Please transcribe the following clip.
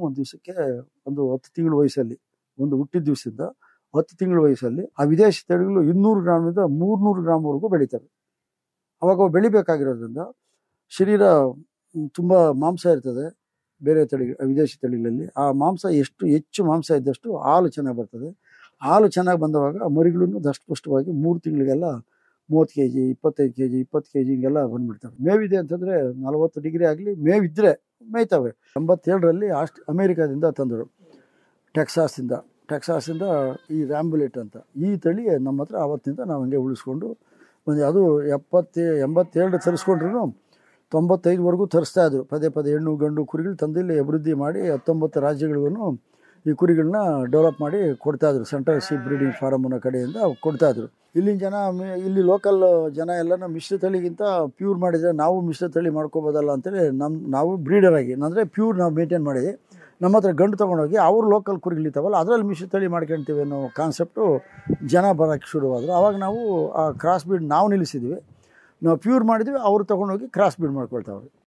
ಒಂದು ದಿವಸಕ್ಕೆ ಒಂದು 10 ತಿಂಗಳ ವಯಸ್ಸಲ್ಲಿ, ಒಂದು ಹುಟ್ಟಿದ ದಿವಸದಿಂದ 10 ತಿಂಗಳ ವಯಸ್ಸಲ್ಲಿ ಆ ವಿದೇಶಿ ತಳಿಗಳು 200 ಗ್ರಾಮಿಂದ 300 ಗ್ರಾಮ್ವರೆಗೂ ಬೆಳೀತವೆ. ಅವಾಗ ಅವು ಬೆಳಿಬೇಕಾಗಿರೋದ್ರಿಂದ ಶರೀರ ತುಂಬ ಮಾಂಸ ಇರ್ತದೆ. ಬೇರೆ ವಿದೇಶಿ ತಳಿಗಳಲ್ಲಿ ಆ ಮಾಂಸ ಹೆಚ್ಚು ಮಾಂಸ ಇದ್ದಷ್ಟು ಹಾಲು ಚೆನ್ನಾಗಿ ಬರ್ತದೆ. ಹಾಲು ಚೆನ್ನಾಗಿ ಬಂದವಾಗ ಮರಿಗಳನ್ನು ದಷ್ಟಪುಷ್ಟವಾಗಿ 3 ತಿಂಗಳಿಗೆಲ್ಲ 30 kg 25 kg 20 kg ಹಿಂಗೆಲ್ಲ ಬಂದ್ಬಿಡ್ತವೆ. ಮೇವಿದೆ ಅಂತಂದರೆ 40 ಡಿಗ್ರಿ ಆಗಲಿ ಮೇವಿದ್ದರೆ ಮೇಯ್ತವೆ. 87ರಲ್ಲಿ ಅಮೇರಿಕಾದಿಂದ ತಂದರು, ಟೆಕ್ಸಾಸಿಂದ ಈ ರ್ಯಾಂಬುಲೆಟ್ ಅಂತ ಈ ತಳಿ ನಮ್ಮ ಹತ್ರ ಆವತ್ತಿಂದ ನಾವು ಹಂಗೆ ಉಳಿಸ್ಕೊಂಡು ಬಂದು. ಅದು 87 ತರಿಸ್ಕೊಂಡ್ರು 95ವರೆಗೂ ತರಿಸ್ತಾಯಿದ್ರು. ಪದೇ ಹೆಣ್ಣು ಗಂಡು ಕುರಿಗಳು ತಂದಿಲ್ಲಿ ಅಭಿವೃದ್ಧಿ ಮಾಡಿ 19 ರಾಜ್ಯಗಳಿಗೂ ಈ ಕುರಿಗಳನ್ನ ಡೆವಲಪ್ ಮಾಡಿ ಕೊಡ್ತಾಯಿದ್ರು. ಸೆಂಟ್ರಲ್ ಶೀಪ್ ಬ್ರೀಡಿಂಗ್ ಫಾರಮ್ ಅನ್ನೋ ಕಡೆಯಿಂದ ಕೊಡ್ತಾಯಿದ್ರು. ಇಲ್ಲಿನ ಜನ, ಇಲ್ಲಿ ಲೋಕಲ್ ಜನ ಎಲ್ಲನೂ ಮಿಶ್ರ ತಳಿಗಿಂತ ಪ್ಯೂರ್ ಮಾಡಿದರೆ ನಾವು ಮಿಶ್ರ ತಳಿ ಮಾಡ್ಕೋಬೋದಲ್ಲ ಅಂತೇಳಿ ನಾವು ಬ್ರೀಡರ್ ಆಗಿ ಅಂದರೆ ಪ್ಯೂರ್ ನಾವು ಮೇಂಟೈನ್ ಮಾಡಿದ್ವಿ. ನಮ್ಮ ಹತ್ರ ಗಂಡು ತೊಗೊಂಡೋಗಿ ಅವ್ರು ಲೋಕಲ್ ಕುರಿಗಳಿರ್ತಾವಲ್ಲ ಅದರಲ್ಲಿ ಮಿಶ್ರ ತಳಿ ಮಾಡ್ಕೊಳ್ತೀವಿ ಅನ್ನೋ ಕಾನ್ಸೆಪ್ಟು ಜನ ಬರೋಕ್ಕೆ ಶುರುವಾದರು. ಆವಾಗ ನಾವು ಆ ಕ್ರಾಸ್ ಬ್ರೀಡ್ ನಾವು ನಿಲ್ಲಿಸಿದ್ವಿ. ನಾವು ಪ್ಯೂರ್ ಮಾಡಿದ್ವಿ, ಅವ್ರು ತೊಗೊಂಡೋಗಿ ಕ್ರಾಸ್ ಬ್ರೀಡ್ ಮಾಡ್ಕೊಳ್ತಾವ್ರು.